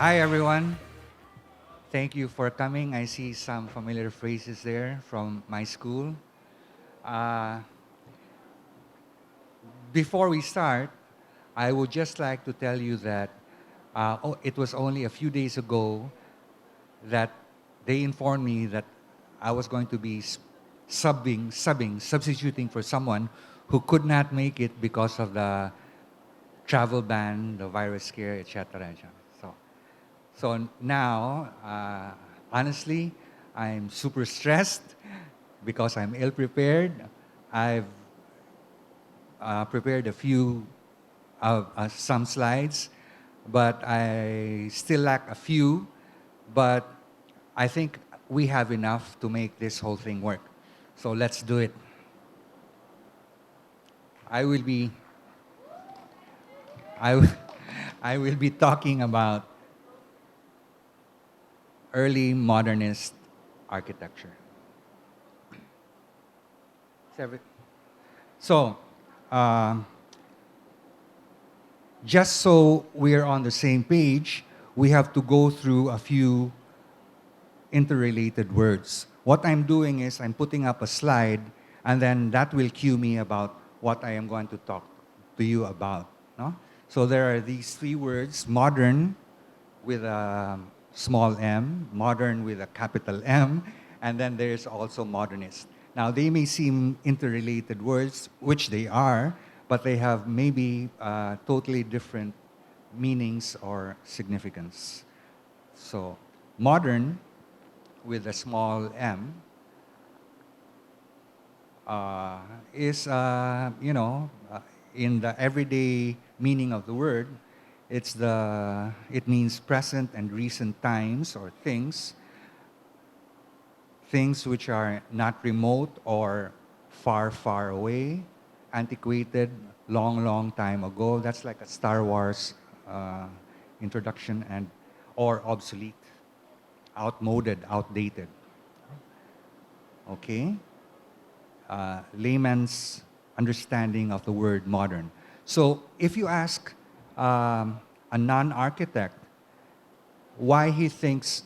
Hi, everyone. Thank you for coming. I see some familiar faces there from my school. Uh, Before we start, I would just like to tell you that it was only a few days ago that they informed me that I was going to be substituting for someone who could not make it because of the travel ban, the virus scare, etc. So now, honestly, I'm super stressed because I'm ill prepared. I've prepared a few some slides, but I still lack a few. But I think we have enough to make this whole thing work. So let's do it. I will be I, will- I will be talking about early modernist architecture. So, um, just so we're on the same page, we have to go through a few interrelated words. What I'm doing is I'm putting up a slide, and then that will cue me about what I am going to talk to you about. No? So there are these three words: modern with a small m, modern with a capital M, and then there's also modernist. Now they may seem interrelated words, which they are, but they have maybe totally different meanings or significance. So modern with a small m is, in the everyday meaning of the word, it means present and recent times or things which are not remote or far, far away, antiquated, long, long time ago. That's like a Star Wars introduction, and or obsolete, outmoded, outdated. Okay? Layman's understanding of the word modern. So if you ask a non-architect why he thinks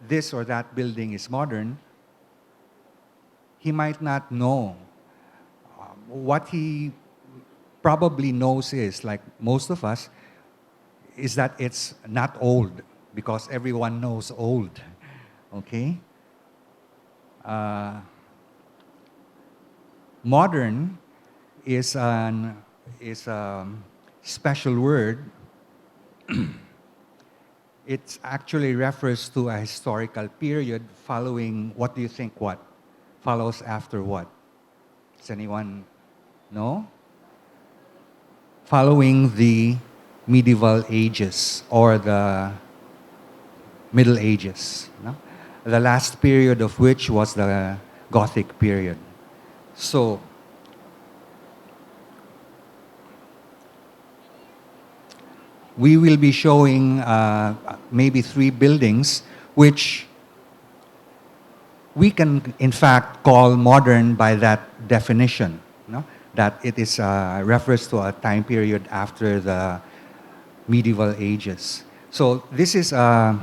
this or that building is modern, he might not know. What he probably knows is, like most of us, is that it's not old because everyone knows old. Okay? Uh, Modern is a special word. It actually refers to a historical period following, what do you think, what? Follows after what? Does anyone know? Following the medieval ages or the Middle Ages. No? The last period of which was the Gothic period. So, we will be showing maybe three buildings which we can in fact call modern by that definition, no? That it is refers to a time period after the medieval ages. So this is a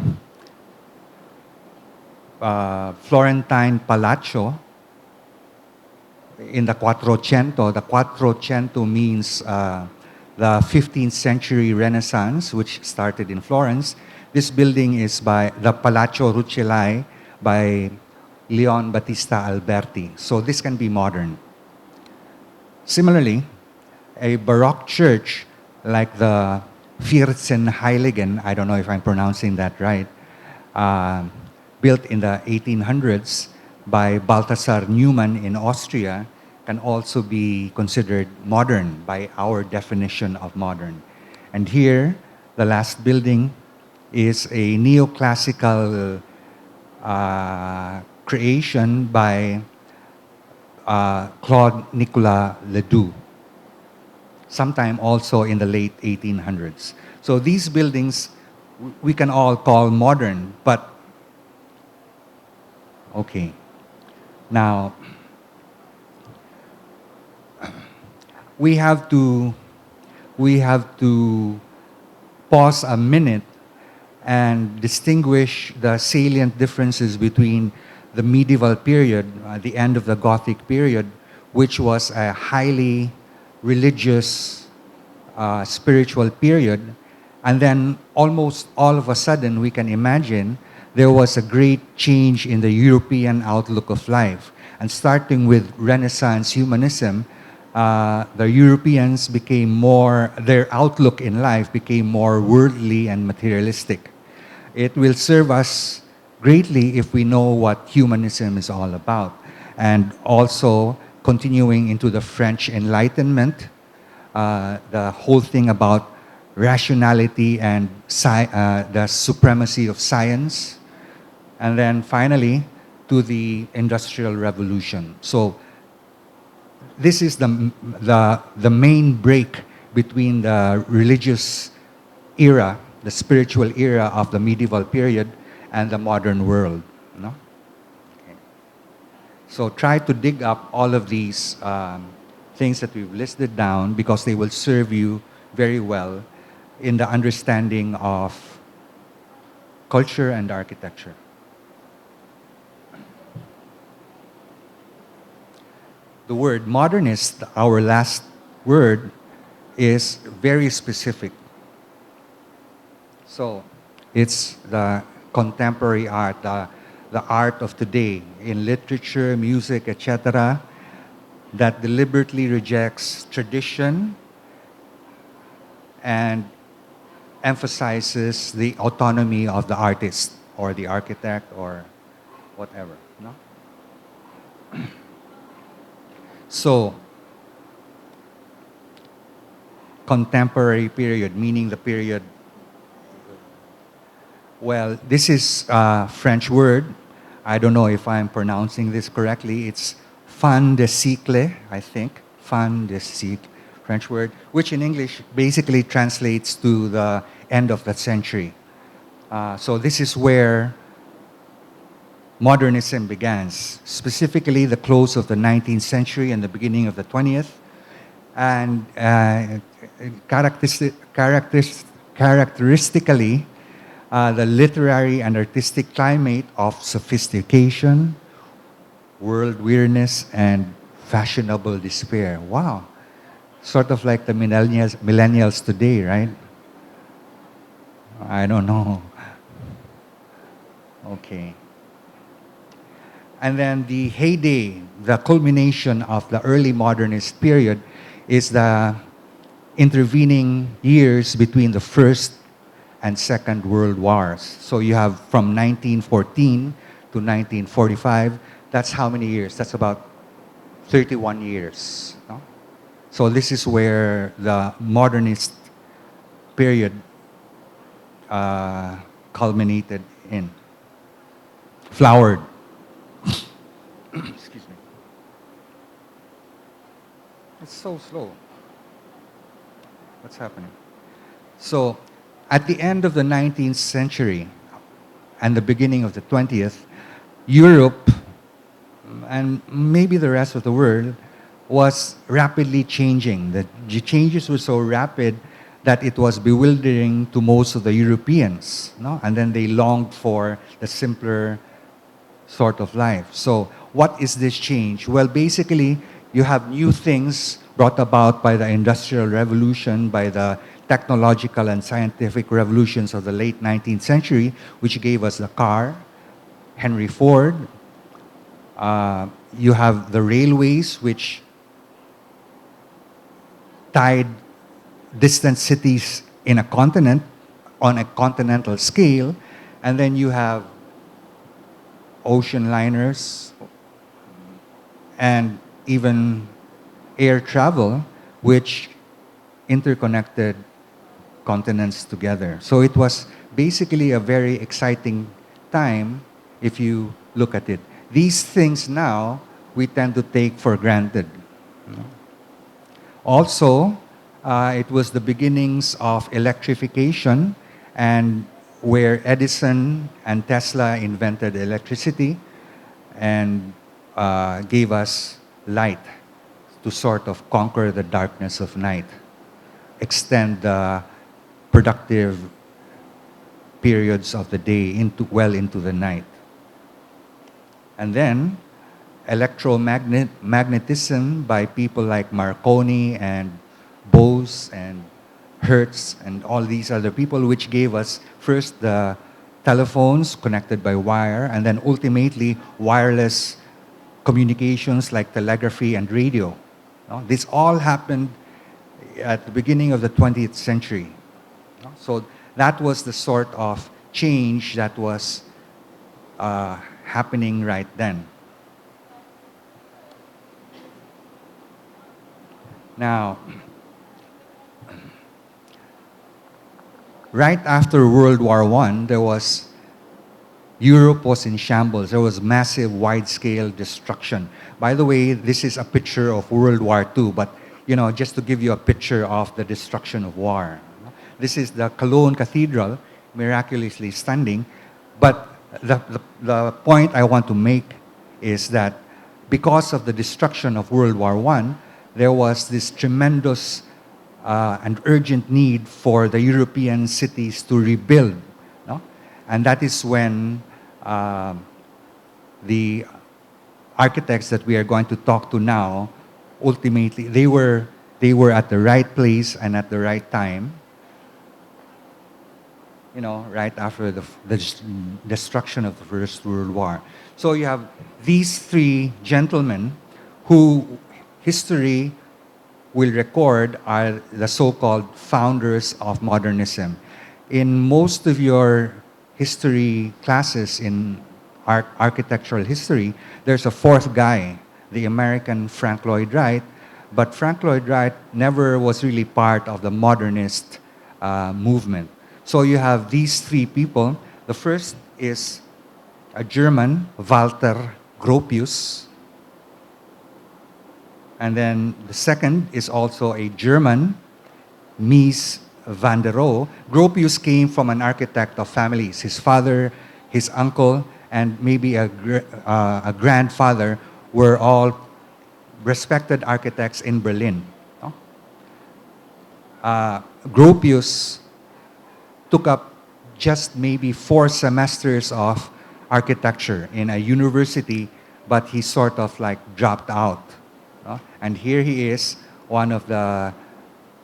Florentine palazzo in the Quattrocento. The Quattrocento means the 15th century Renaissance, which started in Florence. This building is by the Palazzo Rucellai by Leon Battista Alberti. So this can be modern. Similarly, a Baroque church like the Vierzehnheiligen, I don't know if I'm pronouncing that right, built in the 1800s by Balthasar Neumann in Austria, can also be considered modern by our definition of modern. And here, the last building is a neoclassical creation by Claude Nicolas Ledoux, sometime also in the late 1800s. So these buildings we can all call modern, but okay. Now, we have to pause a minute and distinguish the salient differences between the medieval period, the end of the Gothic period, which was a highly religious, spiritual period, and then almost all of a sudden we can imagine there was a great change in the European outlook of life. And starting with Renaissance humanism, the Europeans became more, their outlook in life became more worldly and materialistic. It will serve us greatly if we know what humanism is all about. And also continuing into the French Enlightenment, the whole thing about rationality and the supremacy of science. And then finally, to the Industrial Revolution. So this is the main break between the religious era, the spiritual era of the medieval period, and the modern world. No? Okay. So try to dig up all of these things that we've listed down, because they will serve you very well in the understanding of culture and architecture. The word modernist, our last word, is very specific. So it's the contemporary art, the art of today in literature, music, etc., that deliberately rejects tradition and emphasizes the autonomy of the artist or the architect or whatever. No? So, contemporary period, meaning the period, well, this is a French word. I don't know if I'm pronouncing this correctly. It's fin de siècle, I think. Fin de siècle, French word, which in English basically translates to the end of the century. So this is where Modernism begins, specifically the close of the 19th century and the beginning of the 20th. And characteristically, the literary and artistic climate of sophistication, world weariness, and fashionable despair. Wow. Sort of like the millennials today, right? I don't know. Okay. And then the heyday, the culmination of the early modernist period is the intervening years between the First and Second World Wars. So you have from 1914 to 1945. That's how many years? That's about 31 years. No? So this is where the modernist period culminated in. Flowered. Excuse me. It's so slow. What's happening? So, at the end of the 19th century and the beginning of the 20th, Europe and maybe the rest of the world was rapidly changing. The changes were so rapid that it was bewildering to most of the Europeans. No? And then they longed for the simpler sort of life. So what is this change? Well, basically, you have new things brought about by the Industrial Revolution, by the technological and scientific revolutions of the late 19th century, which gave us the car, Henry Ford. You have the railways, which tied distant cities in a continent on a continental scale. And then you have ocean liners and even air travel, which interconnected continents together. So it was basically a very exciting time if you look at it. These things now we tend to take for granted. Also, it was the beginnings of electrification, and where Edison and Tesla invented electricity and gave us light to sort of conquer the darkness of night, extend the productive periods of the day well into the night. And then electromagnetism by people like Marconi and Bose and Hertz and all these other people, which gave us first the telephones connected by wire, and then ultimately wireless communications like telegraphy and radio. No? This all happened at the beginning of the 20th century. No? So that was the sort of change that was happening right then. Now, right after World War I, Europe was in shambles. There was massive, wide-scale destruction. By the way, this is a picture of World War II, but just to give you a picture of the destruction of war. This is the Cologne Cathedral, miraculously standing. But the point I want to make is that because of the destruction of World War I, there was this tremendous and urgent need for the European cities to rebuild. No? And that is when the architects that we are going to talk to now, ultimately, they were at the right place and at the right time, right after the destruction of the First World War. So you have these three gentlemen who history will record are the so-called founders of modernism. In most of your history classes in architectural history, there's a fourth guy, the American Frank Lloyd Wright, but Frank Lloyd Wright never was really part of the modernist movement. So you have these three people. The first is a German, Walter Gropius. And then the second is also a German, Mies van der Rohe. Gropius came from an architect of families. His father, his uncle, and maybe a grandfather were all respected architects in Berlin. No? Gropius took up just maybe 4 semesters of architecture in a university, but he sort of like dropped out. No? And here he is, one of the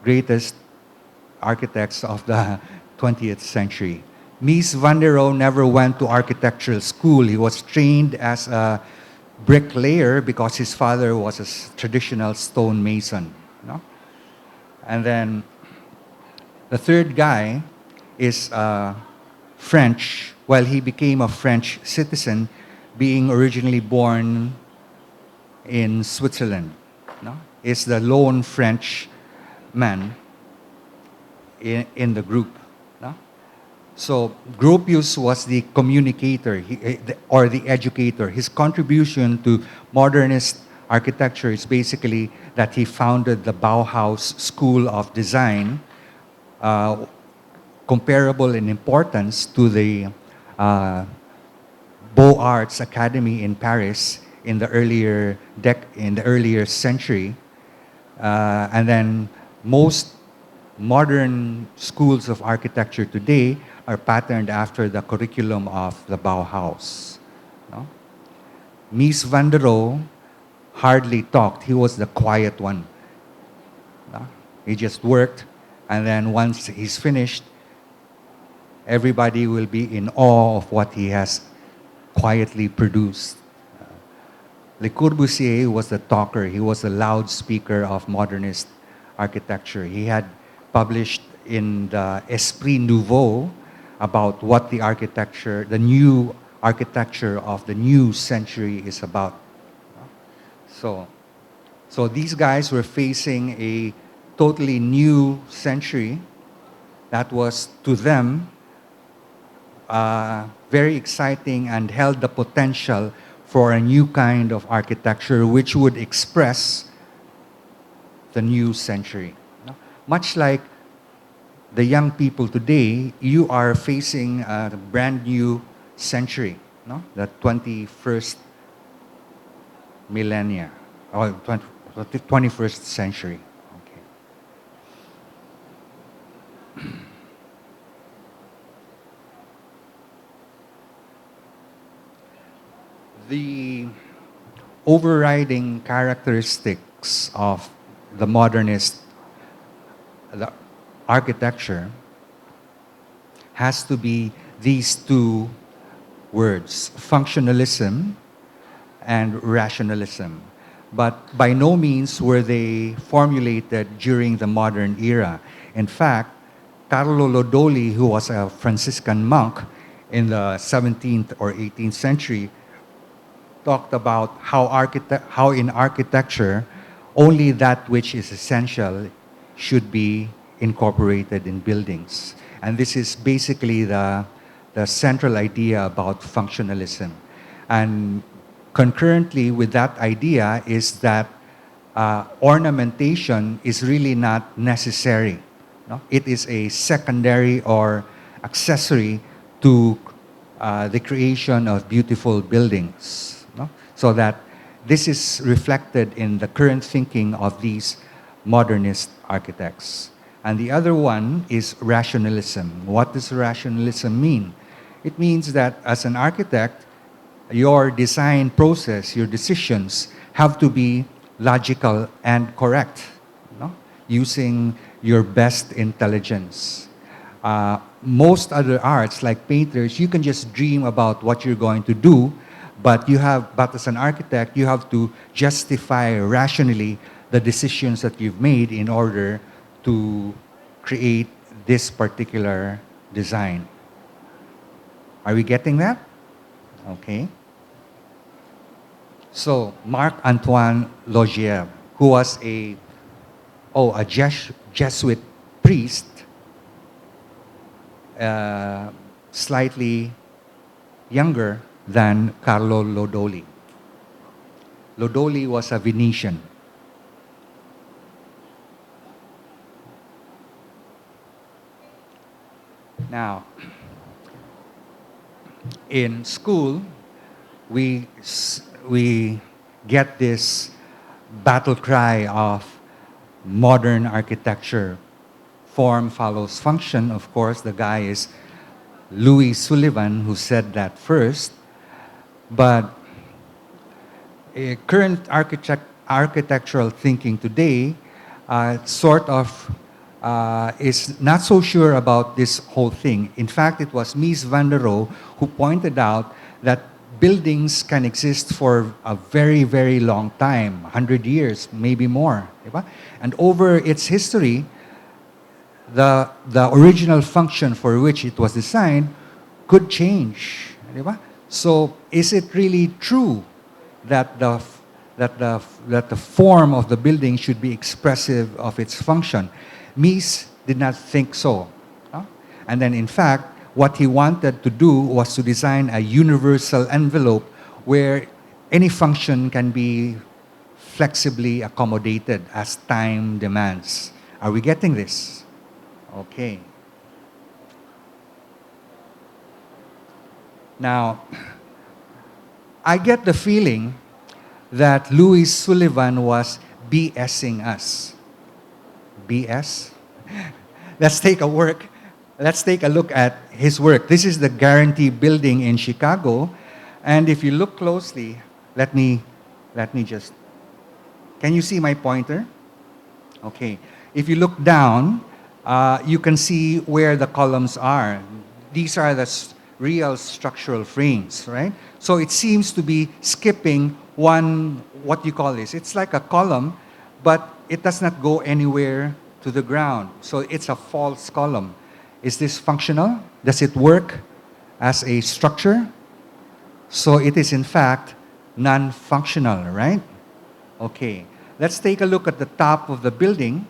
greatest architects of the 20th century. Mies van der Rohe never went to architectural school. He was trained as a bricklayer because his father was a traditional stonemason. No? And then the third guy is French. Well, he became a French citizen, being originally born in Switzerland. No? Is the lone French man in the group. No? So Gropius was the communicator or the educator. His contribution to modernist architecture is basically that he founded the Bauhaus School of Design, comparable in importance to the Beaux-Arts Academy in Paris in the earlier century. And then most modern schools of architecture today are patterned after the curriculum of the Bauhaus. No? Mies van der Rohe hardly talked. He was the quiet one. No? He just worked, and then once he's finished, everybody will be in awe of what he has quietly produced. Le Corbusier was the talker. He was the loudspeaker of modernist architecture. He had published in the Esprit Nouveau about what the new architecture of the new century is about. So these guys were facing a totally new century that was, to them, very exciting and held the potential for a new kind of architecture which would express the new century. No? Much like the young people today, you are facing a brand new century, no? The 21st millennia, or 21st century. Okay. overriding characteristics of the modernist the architecture has to be these two words, functionalism and rationalism. But by no means were they formulated during the modern era. In fact, Carlo Lodoli, who was a Franciscan monk in the 17th or 18th century, talked about how in architecture, only that which is essential should be incorporated in buildings. And this is basically the central idea about functionalism. And concurrently with that idea is that ornamentation is really not necessary. No? It is a secondary or accessory to the creation of beautiful buildings. No? So that this is reflected in the current thinking of these modernist architects. And the other one is rationalism. What does rationalism mean? It means that as an architect, your design process, your decisions have to be logical and correct, no? Using your best intelligence. Most other arts, like painters, you can just dream about what you're going to do, but as an architect, you have to justify rationally the decisions that you've made in order to create this particular design. Are we getting that? Okay. So, Marc-Antoine Logier, who was a Jesuit priest, slightly younger than Carlo Lodoli. Lodoli was a Venetian. Now, in school, we get this battle cry of modern architecture. Form follows function. Of course, the guy is Louis Sullivan, who said that first. But current architectural thinking today is not so sure about this whole thing. In fact, it was Mies van der Rohe who pointed out that buildings can exist for a very, very long time, 100 years, maybe more. Diba? And over its history, the original function for which it was designed could change. Diba? So is it really true that the form of the building should be expressive of its function? Mies did not think so. And then in fact, what he wanted to do was to design a universal envelope where any function can be flexibly accommodated as time demands. Are we getting this? Okay. Now, I get the feeling that Louis Sullivan was BSing us. BS? Let's take a look at his work. This is the Guarantee Building in Chicago. And if you look closely, let me just, can you see my pointer? Okay. If you look down, you can see where the columns are. These are the real structural frames, right? So it seems to be skipping one, what do you call this? It's like a column, but it does not go anywhere to the ground. So it's a false column. Is this functional? Does it work as a structure? So it is in fact non-functional, right? Okay. Let's take a look at the top of the building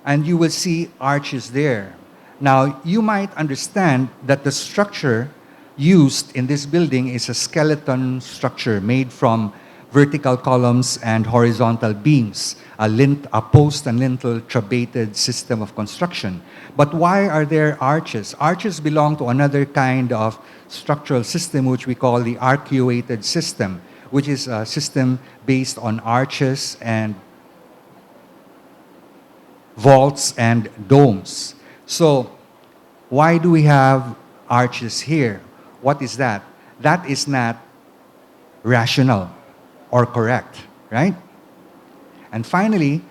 and you will see arches there. Now, you might understand that the structure used in this building is a skeleton structure made from vertical columns and horizontal beams, a post and lintel trabeated system of construction. But why are there arches? Arches belong to another kind of structural system which we call the arcuated system, which is a system based on arches and vaults and domes. So why do we have arches here? What is that? That is not rational. or correct, right? And finally,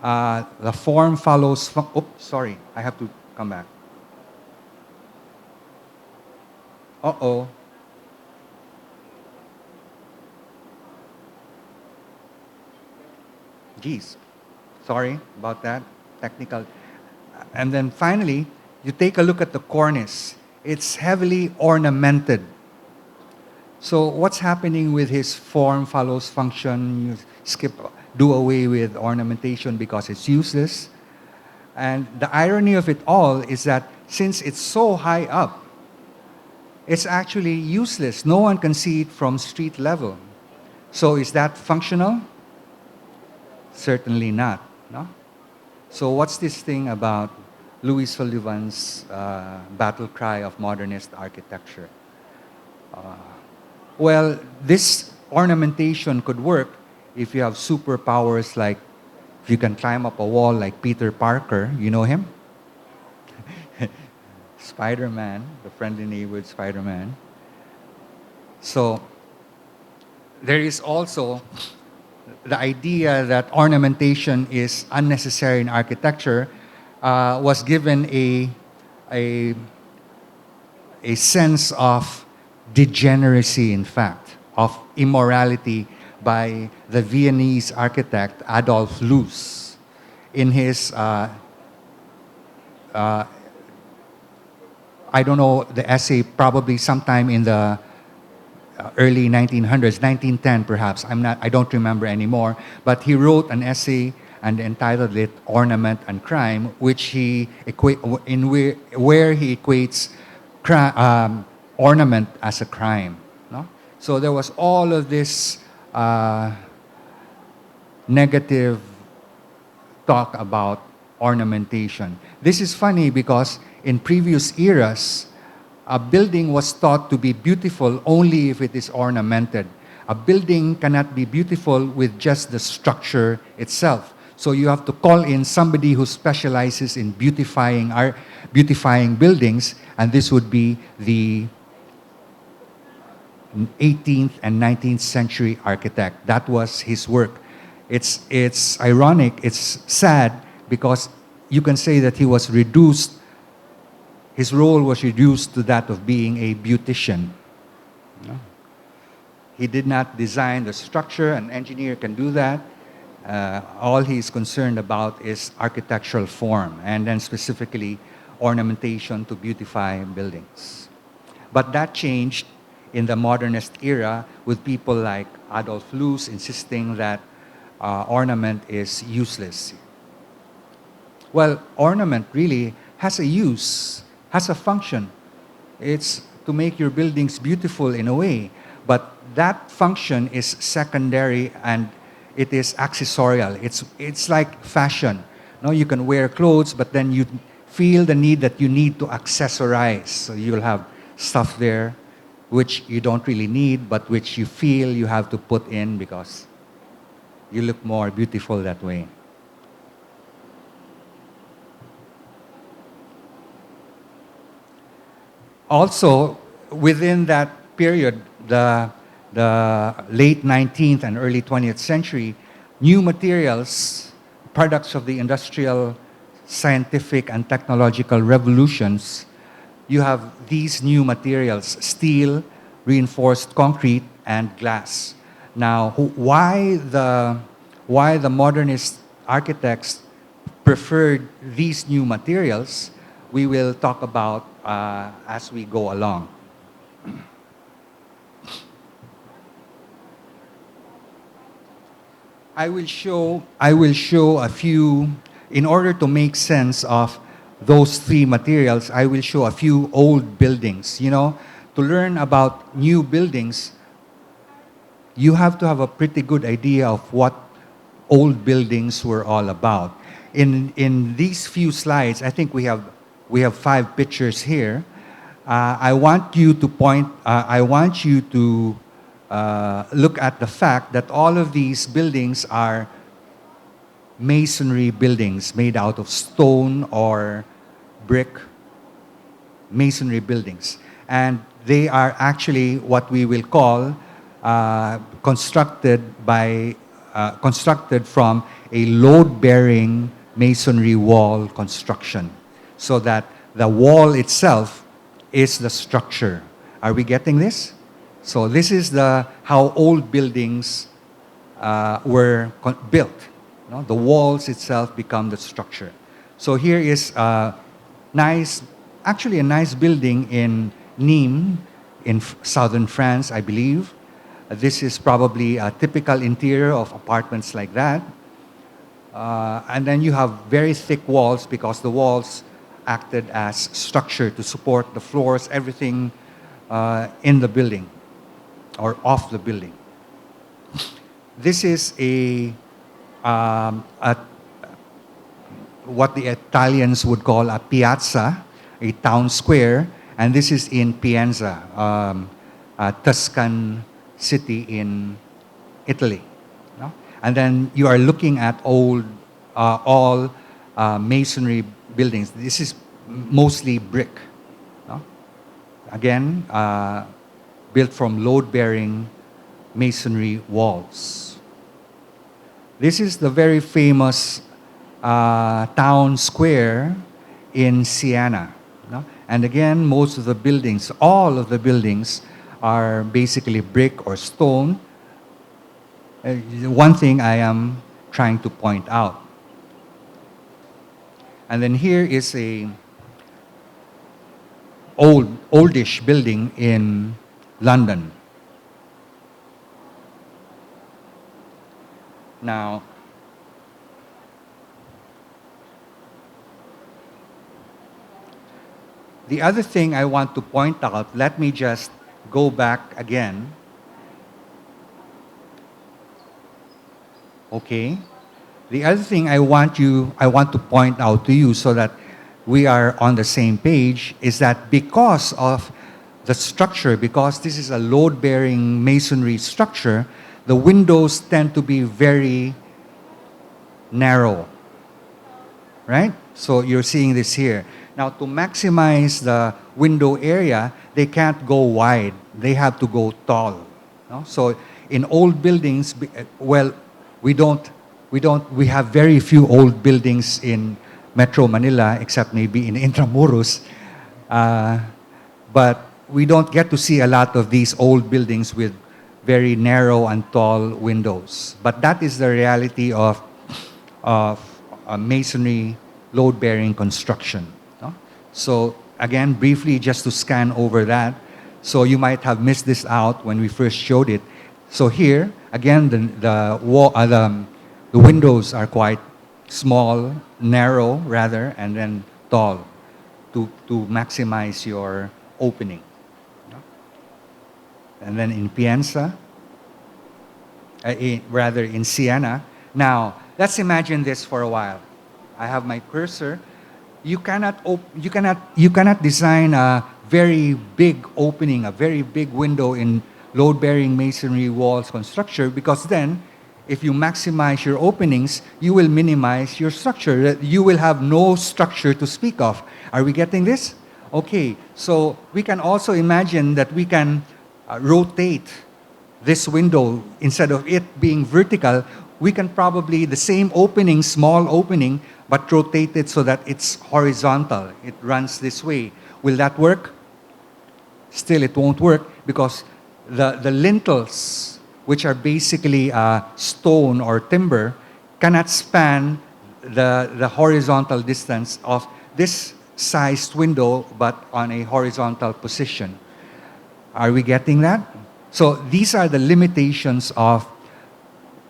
the form follows. Oops, sorry, I have to come back. Uh-oh. Geez, sorry about that, technical. And then finally, you take a look at the cornice. It's heavily ornamented. So what's happening with his form follows function? You do away with ornamentation because it's useless. And the irony of it all is that since it's so high up, it's actually useless. No one can see it from street level. So is that functional? Certainly not. No? So what's this thing about Louis Sullivan's battle cry of modernist architecture? Well, this ornamentation could work if you have superpowers like if you can climb up a wall like Peter Parker. You know him? Spider-Man, the friendly neighborhood Spider-Man. So there is also the idea that ornamentation is unnecessary in architecture was given a sense of degeneracy, in fact, of immorality by the Viennese architect Adolf Loos in his, I don't know, the essay probably sometime in the early 1900s, 1910 perhaps, I don't remember anymore, but he wrote an essay and entitled it Ornament and Crime, which he where he equates ornament as a crime. No? So there was all of this negative talk about ornamentation. This is funny because in previous eras, a building was thought to be beautiful only if it is ornamented. A building cannot be beautiful with just the structure itself. So you have to call in somebody who specializes in beautifying buildings, and this would be the 18th and 19th century architect. That was his work. It's ironic, it's sad, because you can say that he was reduced, his role was reduced to that of being a beautician. No? He did not design the structure, an engineer can do that. All he's concerned about is architectural form, and then specifically ornamentation to beautify buildings. But that changed in the modernist era with people like Adolf Loos insisting that ornament is useless. Well, ornament really has a use, has a function. It's to make your buildings beautiful in a way, but that function is secondary and it is accessorial. It's like fashion. No, you can wear clothes, but then you feel the need that you need to accessorize. So you'll have stuff there which you don't really need, but which you feel you have to put in because you look more beautiful that way. Also, within that period, the late 19th and early 20th century, new materials, products of the industrial, scientific, and technological revolutions, you have these new materials, steel, reinforced concrete, and glass. Now, why the modernist architects preferred these new materials, we will talk about as we go along. I will show a few, in order to make sense of those three materials, I will show a few old buildings. You know, to learn about new buildings, you have to have a pretty good idea of what old buildings were all about. In these few slides, I think we have 5 pictures here. I want you to look at the fact that all of these buildings are masonry buildings made out of stone or brick, masonry buildings. And they are actually what we will call constructed from a load-bearing masonry wall construction, so that the wall itself is the structure. Are we getting this? So this is how old buildings were built. No? The walls itself become the structure. So here is a nice building in Nîmes, in southern France, I believe. This is probably a typical interior of apartments like that. And then you have very thick walls, because the walls acted as structure to support the floors, everything in the building or off the building. This is what the Italians would call a piazza, a town square, and this is in Pienza, a Tuscan city in Italy. No? And then you are looking at all masonry buildings. This is mostly brick. No? Again, built from load-bearing masonry walls. This is the very famous town square in Siena. No? And again, most of the buildings, all of the buildings, are basically brick or stone. One thing I am trying to point out. And then here is a oldish building in London. Now, the other thing I want to point out, let me just go back again. Okay. The other thing I want to point out to you, so that we are on the same page, is that because of the structure, because this is a load-bearing masonry structure, the windows tend to be very narrow, right? So you're seeing this here. Now, to maximize the window area, they can't go wide. They have to go tall. No? So in old buildings, well, we have very few old buildings in Metro Manila, except maybe in Intramuros. But we don't get to see a lot of these old buildings with very narrow and tall windows. But that is the reality of masonry load-bearing construction. No? So again, briefly, just to scan over that. So you might have missed this out when we first showed it. So here, again, the windows are quite small, narrow rather, and then tall to maximize your opening. And then in Pienza, in Siena. Now, let's imagine this for a while. I have my cursor. You cannot design a very big opening, a very big window in load-bearing masonry walls construction, because then, if you maximize your openings, you will minimize your structure. You will have no structure to speak of. Are we getting this? Okay, so we can also imagine that we can rotate this window. Instead of it being vertical, we can probably, the same opening, small opening, but rotate it so that it's horizontal. It runs this way. Will that work? Still, it won't work, because the lintels, which are basically stone or timber, cannot span the horizontal distance of this sized window, but on a horizontal position. Are we getting that? So these are the limitations of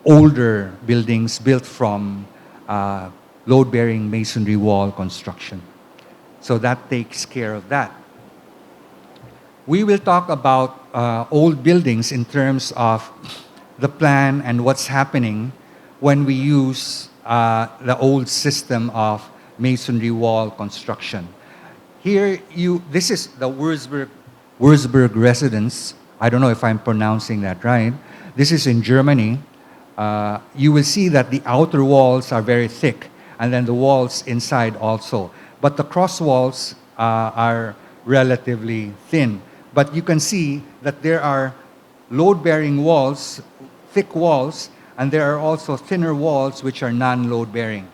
older buildings built from load-bearing masonry wall construction. So that takes care of that. We will talk about old buildings in terms of the plan and what's happening when we use the old system of masonry wall construction. Here, this is the Wurzburg residence. I don't know if I'm pronouncing that right. This is in Germany. You will see that the outer walls are very thick, and then the walls inside also. But the cross walls are relatively thin. But you can see that there are load-bearing walls, thick walls, and there are also thinner walls which are non-load-bearing.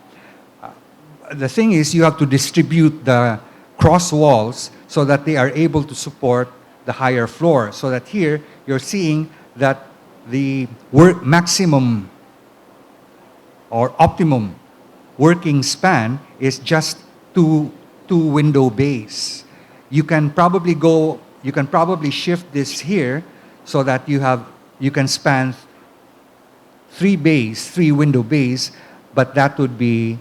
The thing is, you have to distribute the cross walls so that they are able to support the higher floor. So that here, you're seeing that the maximum or optimum working span is just two window bays. You can probably shift this here so that you can span three window bays, but that would be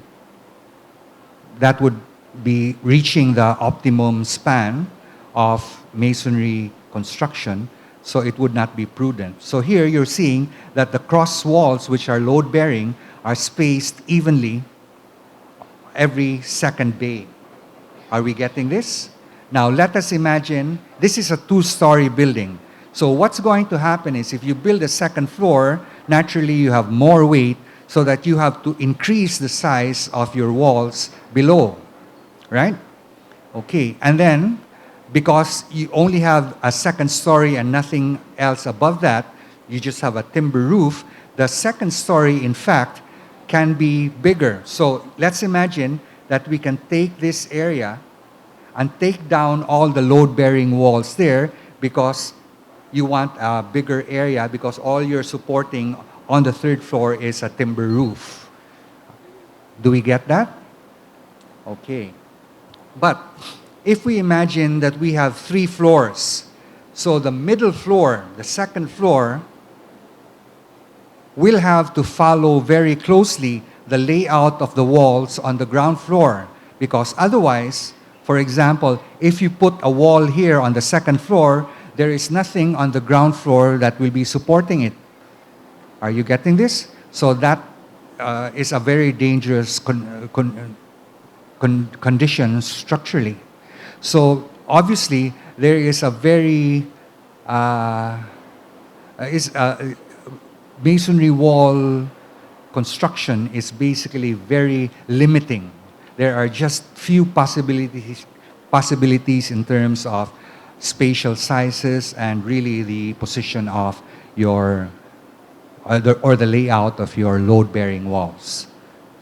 reaching the optimum span of masonry construction, so it would not be prudent. So here you're seeing that the cross walls, which are load-bearing, are spaced evenly every second bay. Are we getting this? Now let us imagine this is a two-story building. So what's going to happen is if you build a second floor, naturally you have more weight, so that you have to increase the size of your walls below, right? Okay, and then because you only have a second story and nothing else above that, you just have a timber roof, the second story, in fact, can be bigger. So let's imagine that we can take this area and take down all the load-bearing walls there, because you want a bigger area, because all you're supporting on the third floor is a timber roof. Do we get that? Okay. But if we imagine that we have 3 floors, so the middle floor, the second floor, will have to follow very closely the layout of the walls on the ground floor, because otherwise, for example, if you put a wall here on the second floor, there is nothing on the ground floor that will be supporting it. Are you getting this? So that is a very dangerous condition structurally. So obviously, there is a very masonry wall construction is basically very limiting. There are just few possibilities in terms of spatial sizes and really the position of your or the layout of your load-bearing walls.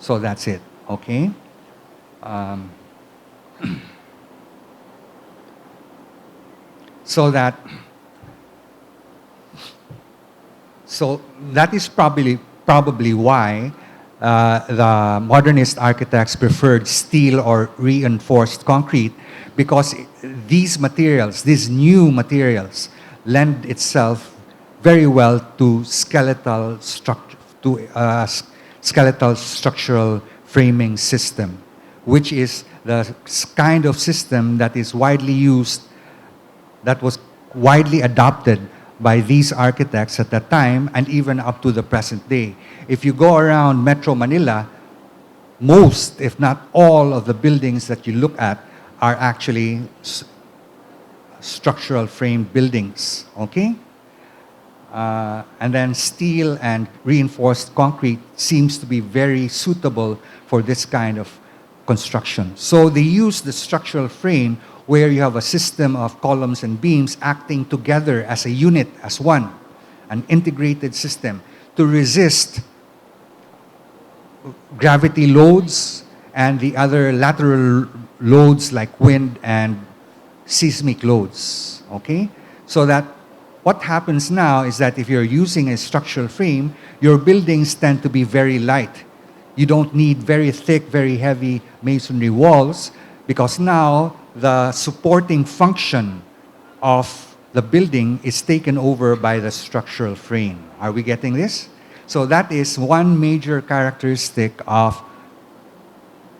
So that's it, okay? So that is probably why the modernist architects preferred steel or reinforced concrete, because these materials, these new materials, lend itself very well to skeletal structural framing system, which is the kind of system that is widely used, that was widely adopted by these architects at that time and even up to the present day. If you go around Metro Manila, most, if not all, of the buildings that you look at are actually structural frame buildings, okay? And then steel and reinforced concrete seems to be very suitable for this kind of construction. So they use the structural frame where you have a system of columns and beams acting together as a unit, as one, an integrated system to resist gravity loads and the other lateral loads like wind and seismic loads, okay? So that what happens now is that if you're using a structural frame, your buildings tend to be very light. You don't need very thick, very heavy masonry walls, because now the supporting function of the building is taken over by the structural frame. Are we getting this? So that is one major characteristic of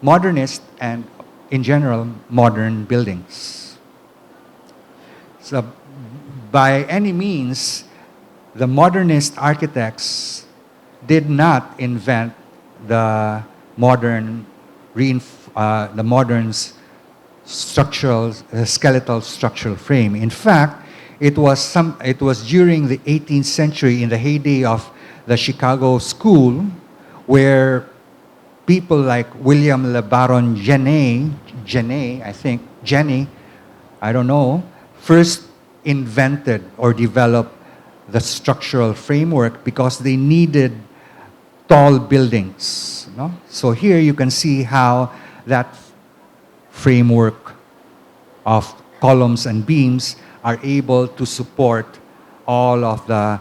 modernist and, in general, modern buildings. So by any means, the modernist architects did not invent the modern skeletal structural frame. In fact, it was during the 18th century, in the heyday of the Chicago School, where people like William Le Baron Genet, first invented or developed the structural framework because they needed tall buildings. No? So here you can see how that framework of columns and beams are able to support all of the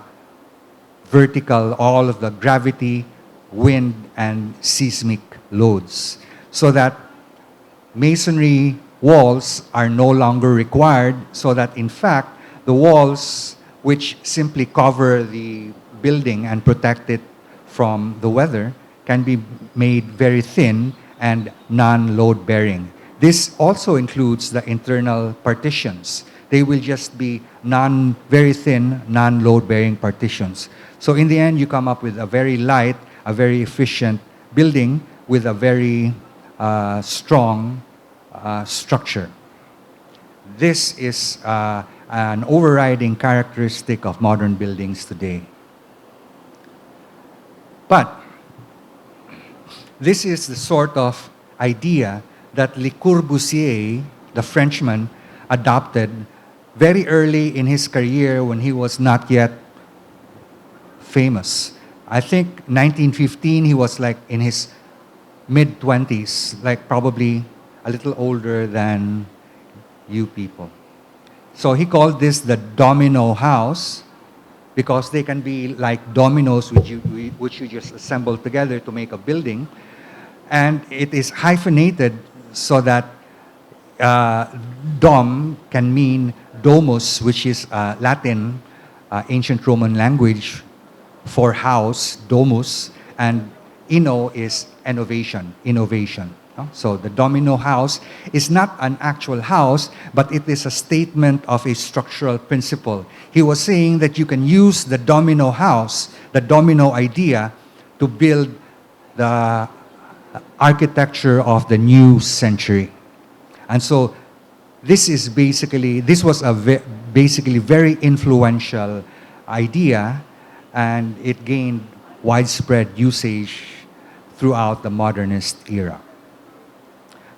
vertical, all of the gravity, wind, and seismic loads. So that masonry walls are no longer required, so that in fact, the walls which simply cover the building and protect it from the weather can be made very thin and non-load bearing. This also includes the internal partitions. They will just be very thin, non-load bearing partitions. So in the end, you come up with a very light, a very efficient building with a very strong structure. This is an overriding characteristic of modern buildings today. But this is the sort of idea that Le Corbusier, the Frenchman, adopted very early in his career when he was not yet famous. I think 1915, he was like in his mid-20s, like probably a little older than you people. So he called this the domino house because they can be like dominoes which you just assemble together to make a building. And it is hyphenated so that dom can mean domus, which is Latin, ancient Roman language for house, domus, and inno is innovation. No? So the domino house is not an actual house, but it is a statement of a structural principle. He was saying that you can use the domino house, the domino idea, to build the architecture of the new century. And so this was a basically very influential idea, and it gained widespread usage throughout the modernist era.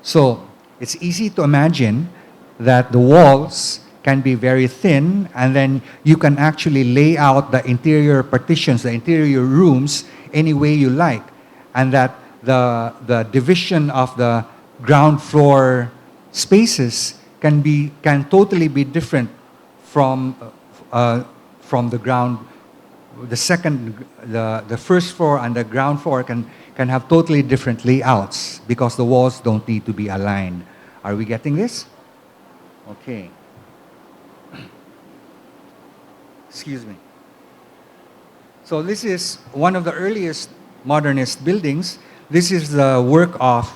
So it's easy to imagine that the walls can be very thin, and then you can actually lay out the interior partitions, the interior rooms, any way you like, and that the division of the ground floor spaces can totally be different from the ground. The first floor and the ground floor can have totally different layouts because the walls don't need to be aligned. Are we getting this? Okay. Excuse me. So this is one of the earliest modernist buildings. This is the work of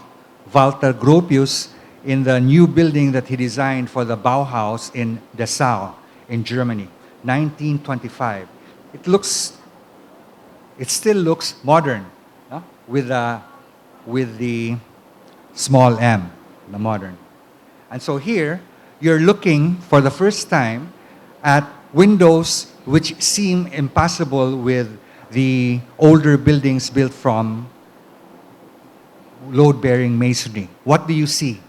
Walter Gropius in the new building that he designed for the Bauhaus in Dessau in Germany, 1925. It still looks modern, no? with the small m, the modern. And so here, you're looking for the first time at windows which seem impossible with the older buildings built from load-bearing masonry. What do you see?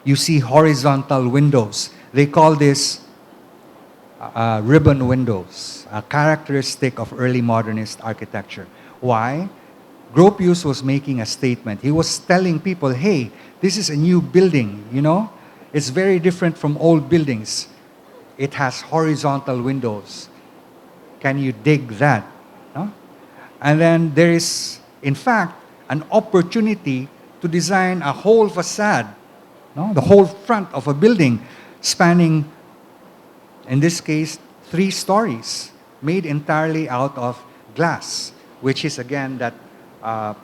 You see horizontal windows. They call this ribbon windows, a characteristic of early modernist architecture. Why? Gropius was making a statement. He was telling people, hey, this is a new building, you know? It's very different from old buildings. It has horizontal windows. Can you dig that? No? And then there is, in fact, an opportunity to design a whole facade, no? The whole front of a building spanning, in this case, 3 stories, made entirely out of glass, which is again that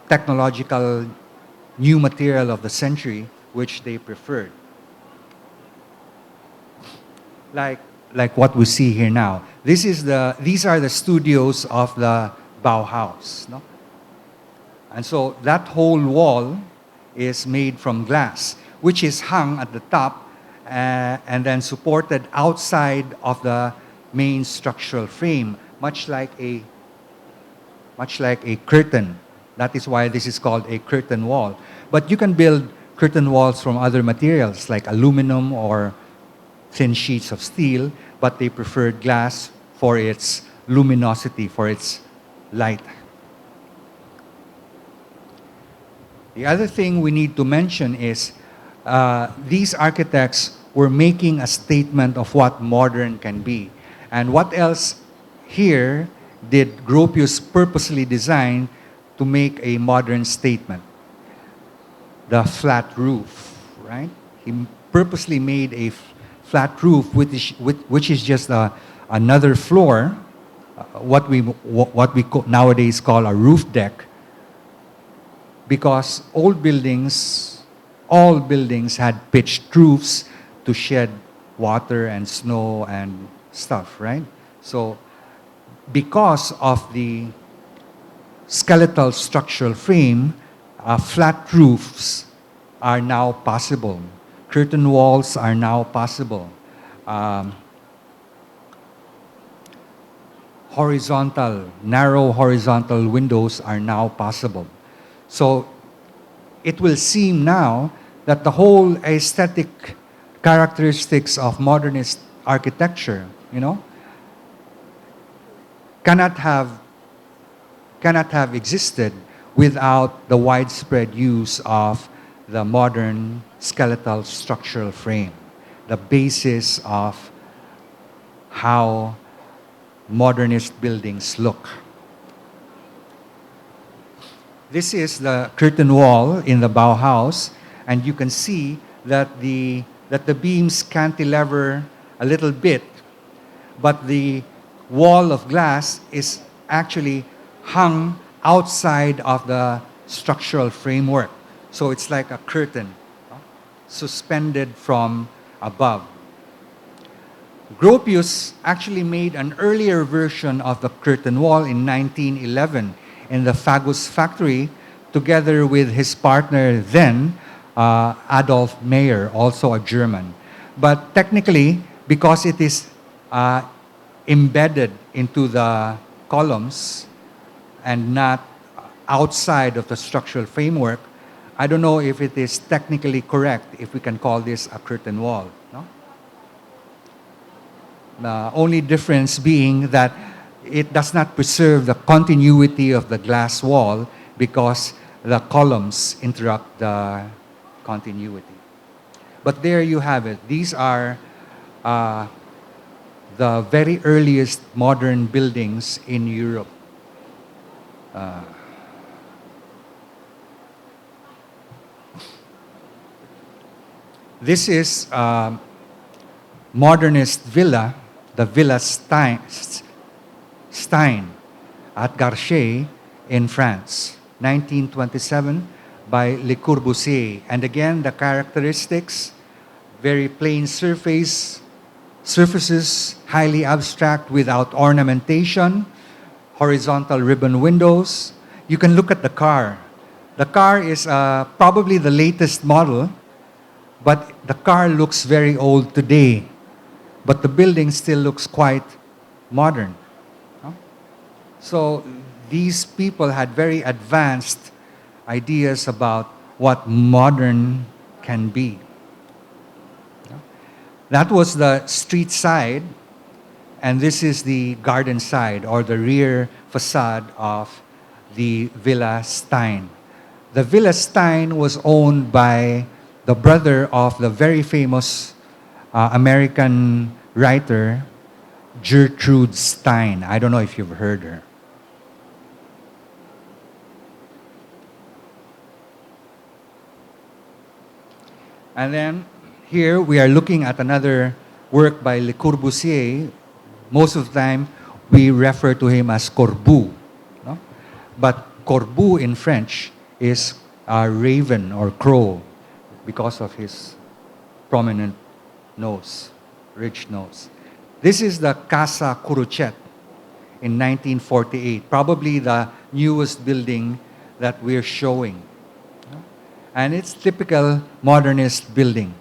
technological new material of the century which they preferred. Like what we see here now. These are the studios of the Bauhaus. No? And so that whole wall is made from glass, which is hung at the top and then supported outside of the main structural frame, much like a curtain. That is why this is called a curtain wall. But you can build curtain walls from other materials like aluminum or thin sheets of steel, but they preferred glass for its luminosity, for its light. The other thing we need to mention is these architects were making a statement of what modern can be. And what else here did Gropius purposely design to make a modern statement? The flat roof, right? He purposely made a flat roof, which is just another floor, what we nowadays call a roof deck, because all buildings had pitched roofs to shed water and snow and stuff, right? So because of the skeletal structural frame, flat roofs are now possible. Curtain walls are now possible. Narrow horizontal windows are now possible. So it will seem now that the whole aesthetic characteristics of modernist architecture, cannot have existed without the widespread use of the modern skeletal structural frame, the basis of how modernist buildings look. This is the curtain wall in the Bauhaus, and you can see that the beams cantilever a little bit, but the wall of glass is actually hung outside of the structural framework. So it's like a curtain suspended from above. Gropius actually made an earlier version of the curtain wall in 1911 in the Fagus factory, together with his partner then, Adolf Meyer, also a German. But technically, because it is embedded into the columns and not outside of the structural framework, I don't know if it is technically correct, if we can call this a curtain wall. No? The only difference being that it does not preserve the continuity of the glass wall because the columns interrupt the continuity. But there you have it. These are the very earliest modern buildings in Europe. This is modernist villa, the Villa Stein at Garches in France, 1927 by Le Corbusier. And again, the characteristics, very plain surfaces, highly abstract without ornamentation, horizontal ribbon windows. You can look at the car. The car is probably the latest model, but the car looks very old today. But the building still looks quite modern. No? So these people had very advanced ideas about what modern can be. No? That was the street side, and this is the garden side, or the rear facade of the Villa Stein. The Villa Stein was owned by the brother of the very famous American writer, Gertrude Stein. I don't know if you've heard her. And then here we are looking at another work by Le Corbusier. Most of the time we refer to him as Corbu. No? But Corbu in French is a raven or crow because of his prominent nose, ridged nose. This is the Casa Kurochet in 1948, probably the newest building that we're showing. And it's typical modernist building.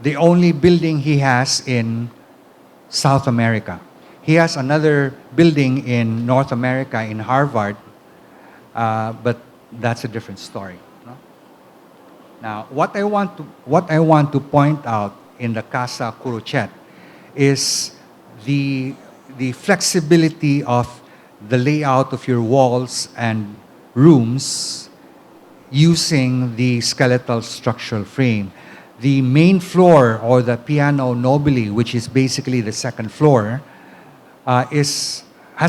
The only building he has in South America. He has another building in North America, in Harvard, but that's a different story. No? Now, what I want to point out in the Casa Kurochet is the, the flexibility of the layout of your walls and rooms using the skeletal structural frame. The main floor, or the piano nobile, which is basically the second floor, has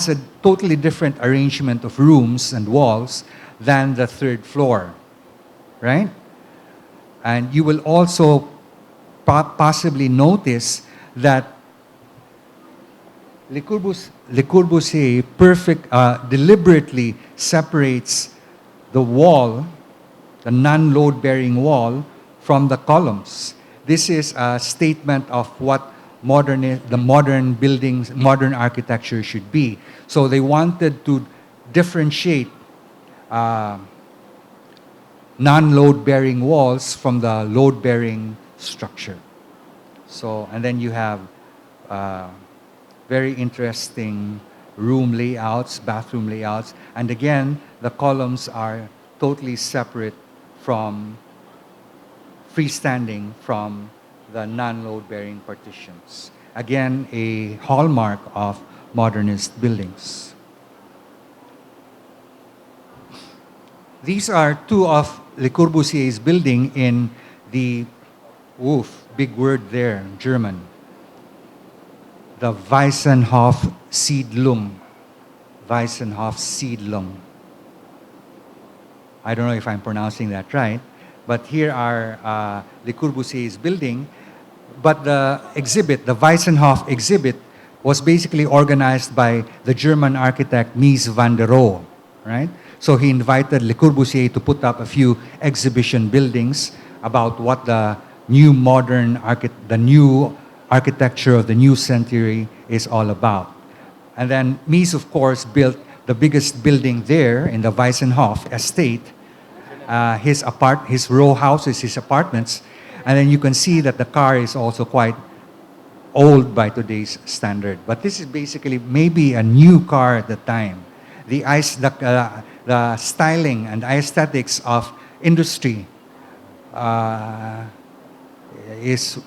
a totally different arrangement of rooms and walls than the third floor, right? And you will also possibly notice that Le Corbusier deliberately separates the wall, the non-load-bearing wall, from the columns. This is a statement of what the modern buildings, modern architecture should be. So they wanted to differentiate non-load-bearing walls from the load-bearing structure. So, and then you have very interesting room layouts, bathroom layouts, and again, the columns are totally separate from, freestanding from the non-load-bearing partitions. Again, a hallmark of modernist buildings. These are two of Le Corbusier's building in the, big word there, German, the Weissenhof Siedlung. Weissenhof Siedlung. I don't know if I'm pronouncing that right, but here are Le Corbusier's building. But the exhibit, the Weissenhof Exhibit, was basically organized by the German architect Mies van der Rohe, right? So he invited Le Corbusier to put up a few exhibition buildings about what the new the new architecture of the new century is all about. And then Mies, of course, built the biggest building there in the Weissenhof estate, his row houses, his apartments. And then you can see that the car is also quite old by today's standard. But this is basically maybe a new car at the time. The styling and aesthetics of industry is,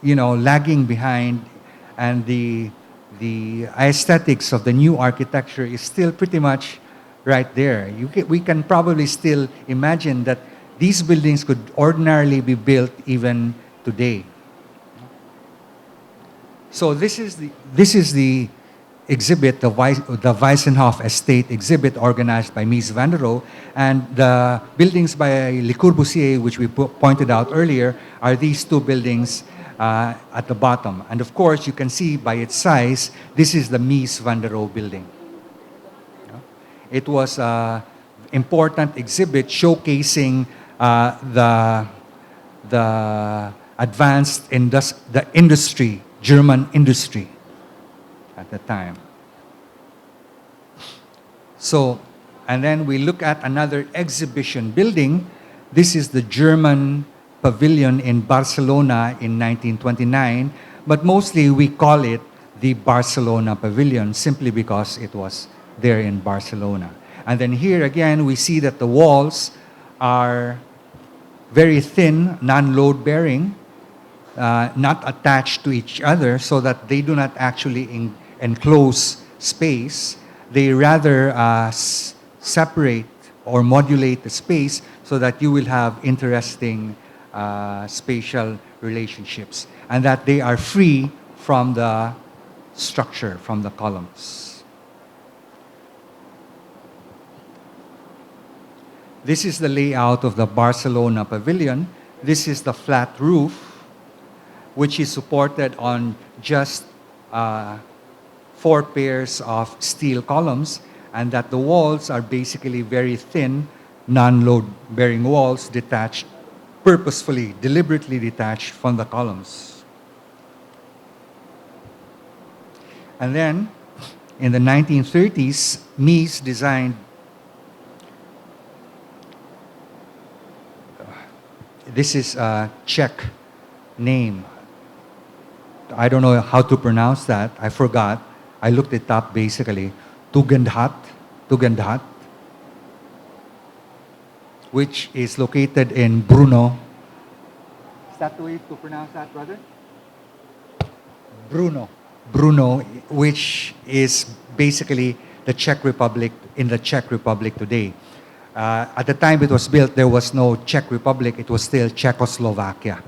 lagging behind, and the aesthetics of the new architecture is still pretty much right there. We can probably still imagine that these buildings could ordinarily be built even today. So this is the exhibit, the Weissenhof Estate exhibit organized by Mies van der Rohe, and the buildings by Le Corbusier, which we pointed out earlier, are these two buildings at the bottom. And of course, you can see by its size, this is the Mies van der Rohe building. It was an important exhibit showcasing the advanced industry, German industry at the time. So, and then we look at another exhibition building. This is the German Pavilion in Barcelona in 1929, but mostly we call it the Barcelona Pavilion simply because it was there in Barcelona. And then here again, we see that the walls are very thin, non-load bearing, not attached to each other, so that they do not actually enclose space. They rather separate or modulate the space so that you will have interesting spatial relationships, and that they are free from the structure, from the columns. This is the layout of the Barcelona Pavilion. This is the flat roof, which is supported on just 4 pairs of steel columns, and that the walls are basically very thin, non-load-bearing walls, detached, purposefully, deliberately detached from the columns. And then, in the 1930s, Mies designed this is a Czech name. I don't know how to pronounce that. I forgot. I looked it up basically. Tugendhat, which is located in Brno. Is that the way to pronounce that, brother? Bruno. Bruno, which is basically the Czech Republic in the Czech Republic today. At the time it was built, there was no Czech Republic. It was still Czechoslovakia.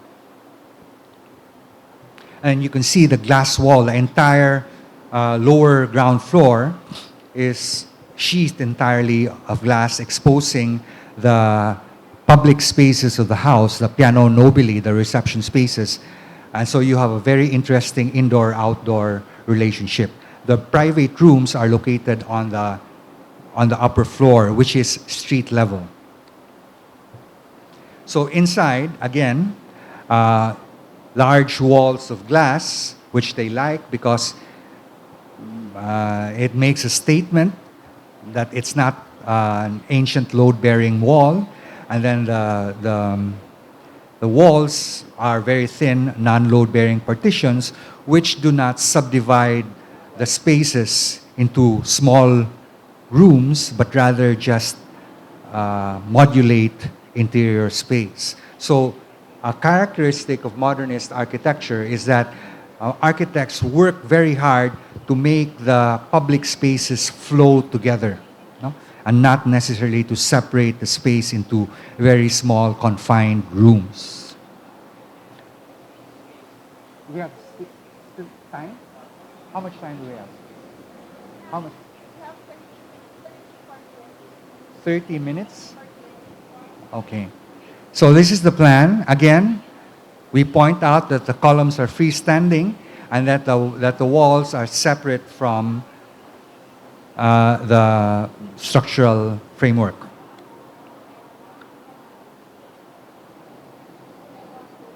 And you can see the glass wall. The entire lower ground floor is sheathed entirely of glass, exposing the public spaces of the house, the piano nobili, the reception spaces. And so you have a very interesting indoor-outdoor relationship. The private rooms are located on the upper floor, which is street level. So inside, again, large walls of glass, which they like because it makes a statement that it's not an ancient load-bearing wall. And then the walls are very thin, non-load-bearing partitions, which do not subdivide the spaces into small rooms, but rather just modulate interior space. So a characteristic of modernist architecture is that architects work very hard to make the public spaces flow together, no? And not necessarily to separate the space into very small, confined rooms. Do we have still time? How much time do we have? How much? 30 minutes? Okay. So this is the plan. Again, we point out that the columns are freestanding and that the walls are separate from the structural framework.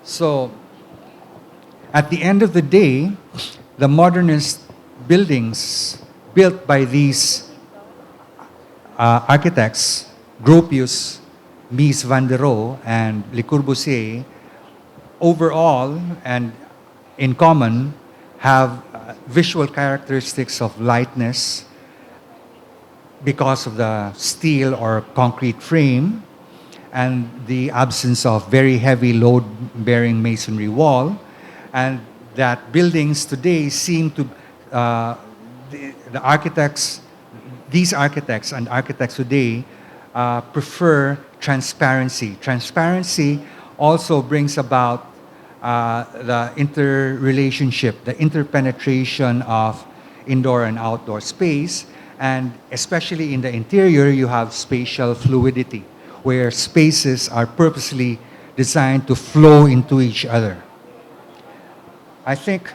So, at the end of the day, the modernist buildings built by these architects, Gropius, Mies van der Rohe, and Le Corbusier, overall and in common have visual characteristics of lightness because of the steel or concrete frame and the absence of very heavy load-bearing masonry wall, and that buildings today seem to the architects, these architects and architects today prefer transparency. Transparency also brings about the interrelationship, the interpenetration of indoor and outdoor space, and especially in the interior, you have spatial fluidity, where spaces are purposely designed to flow into each other. I think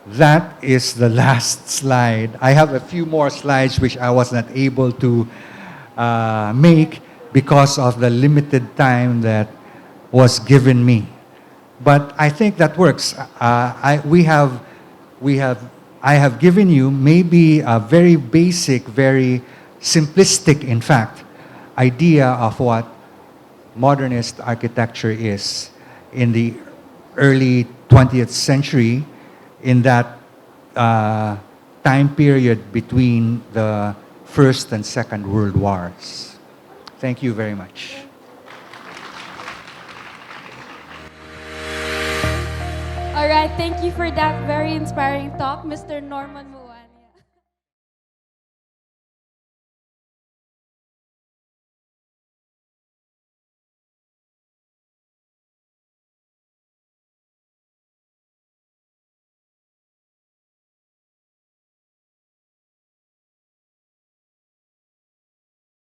that is the last slide. I have a few more slides which I was not able to make because of the limited time that was given me. But I think that works. I have given you maybe a very basic, very simplistic, in fact, idea of what modernist architecture is in the early 20th century, in that time period between the First and Second World Wars. Thank you very much. All right, thank you for that very inspiring talk, Mr. Norman Muaña.